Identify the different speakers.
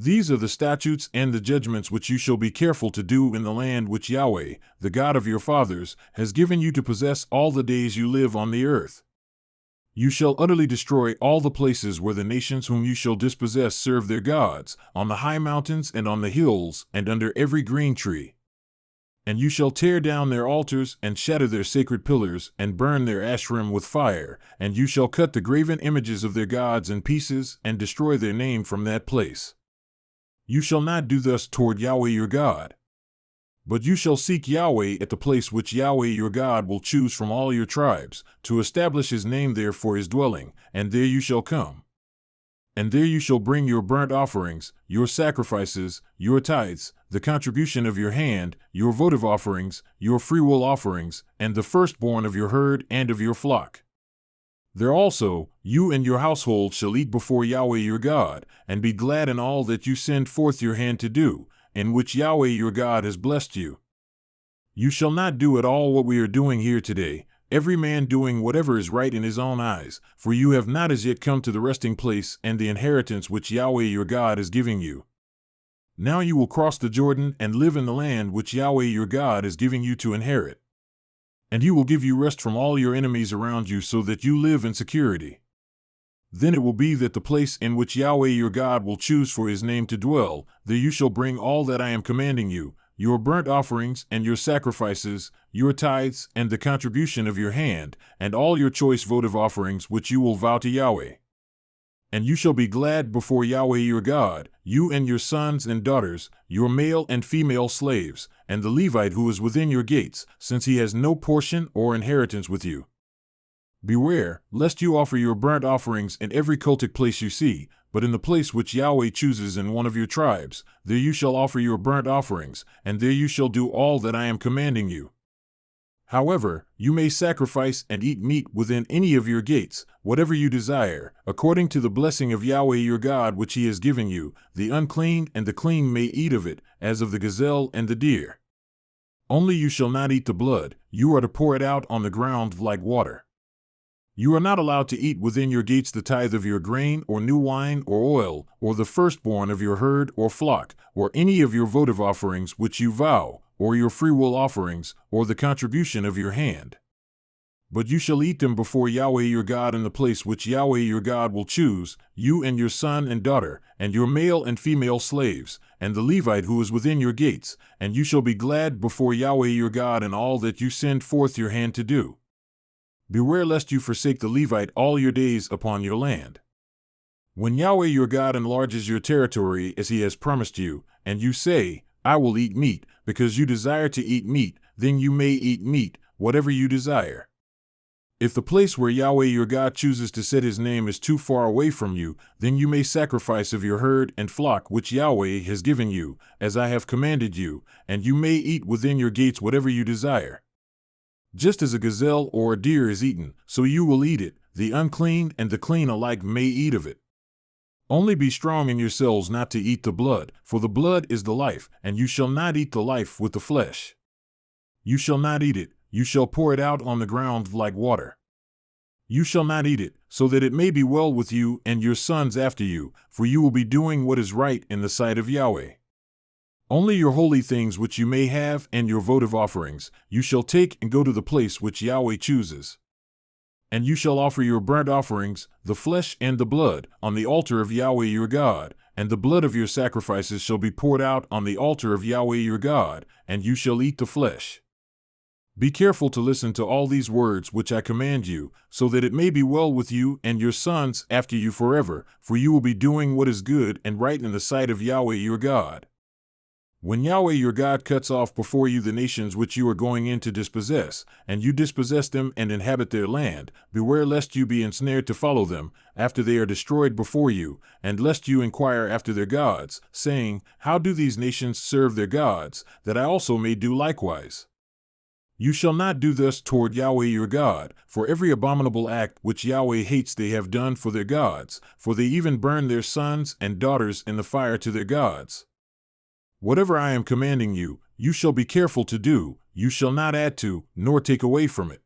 Speaker 1: These are the statutes and the judgments which you shall be careful to do in the land which Yahweh, the God of your fathers, has given you to possess all the days you live on the earth. You shall utterly destroy all the places where the nations whom you shall dispossess serve their gods, on the high mountains and on the hills and under every green tree. And you shall tear down their altars and shatter their sacred pillars and burn their Asherim with fire, and you shall cut the graven images of their gods in pieces and destroy their name from that place. You shall not do thus toward Yahweh your God. But you shall seek Yahweh at the place which Yahweh your God will choose from all your tribes, to establish his name there for his dwelling, and there you shall come. And there you shall bring your burnt offerings, your sacrifices, your tithes, the contribution of your hand, your votive offerings, your freewill offerings, and the firstborn of your herd and of your flock. There also, you and your household shall eat before Yahweh your God, and be glad in all that you send forth your hand to do, in which Yahweh your God has blessed you. You shall not do at all what we are doing here today, every man doing whatever is right in his own eyes, for you have not as yet come to the resting place and the inheritance which Yahweh your God is giving you. Now you will cross the Jordan and live in the land which Yahweh your God is giving you to inherit. And he will give you rest from all your enemies around you so that you live in security. Then it will be that the place in which Yahweh your God will choose for his name to dwell, there you shall bring all that I am commanding you, your burnt offerings and your sacrifices, your tithes and the contribution of your hand, and all your choice votive offerings which you will vow to Yahweh. And you shall be glad before Yahweh your God, you and your sons and daughters, your male and female slaves, and the Levite who is within your gates, since he has no portion or inheritance with you. Beware, lest you offer your burnt offerings in every cultic place you see, but in the place which Yahweh chooses in one of your tribes, there you shall offer your burnt offerings, and there you shall do all that I am commanding you. However, you may sacrifice and eat meat within any of your gates, whatever you desire, according to the blessing of Yahweh your God which he has given you. The unclean and the clean may eat of it, as of the gazelle and the deer. Only you shall not eat the blood, you are to pour it out on the ground like water. You are not allowed to eat within your gates the tithe of your grain or new wine or oil, or the firstborn of your herd or flock, or any of your votive offerings which you vow, or your freewill offerings, or the contribution of your hand. But you shall eat them before Yahweh your God in the place which Yahweh your God will choose, you and your son and daughter, and your male and female slaves, and the Levite who is within your gates, and you shall be glad before Yahweh your God in all that you send forth your hand to do. Beware lest you forsake the Levite all your days upon your land. When Yahweh your God enlarges your territory as he has promised you, and you say, I will eat meat, because you desire to eat meat, then you may eat meat, whatever you desire. If the place where Yahweh your God chooses to set his name is too far away from you, then you may sacrifice of your herd and flock which Yahweh has given you, as I have commanded you, and you may eat within your gates whatever you desire. Just as a gazelle or a deer is eaten, so you will eat it, the unclean and the clean alike may eat of it. Only be strong in yourselves not to eat the blood, for the blood is the life, and you shall not eat the life with the flesh. You shall not eat it, you shall pour it out on the ground like water. You shall not eat it, so that it may be well with you and your sons after you, for you will be doing what is right in the sight of Yahweh. Only your holy things which you may have and your votive offerings, you shall take and go to the place which Yahweh chooses. And you shall offer your burnt offerings, the flesh and the blood, on the altar of Yahweh your God, and the blood of your sacrifices shall be poured out on the altar of Yahweh your God, and you shall eat the flesh. Be careful to listen to all these words which I command you, so that it may be well with you and your sons after you forever, for you will be doing what is good and right in the sight of Yahweh your God. When Yahweh your God cuts off before you the nations which you are going in to dispossess, and you dispossess them and inhabit their land, beware lest you be ensnared to follow them, after they are destroyed before you, and lest you inquire after their gods, saying, How do these nations serve their gods, that I also may do likewise? You shall not do thus toward Yahweh your God, for every abominable act which Yahweh hates they have done for their gods, for they even burn their sons and daughters in the fire to their gods. Whatever I am commanding you, you shall be careful to do, you shall not add to, nor take away from it.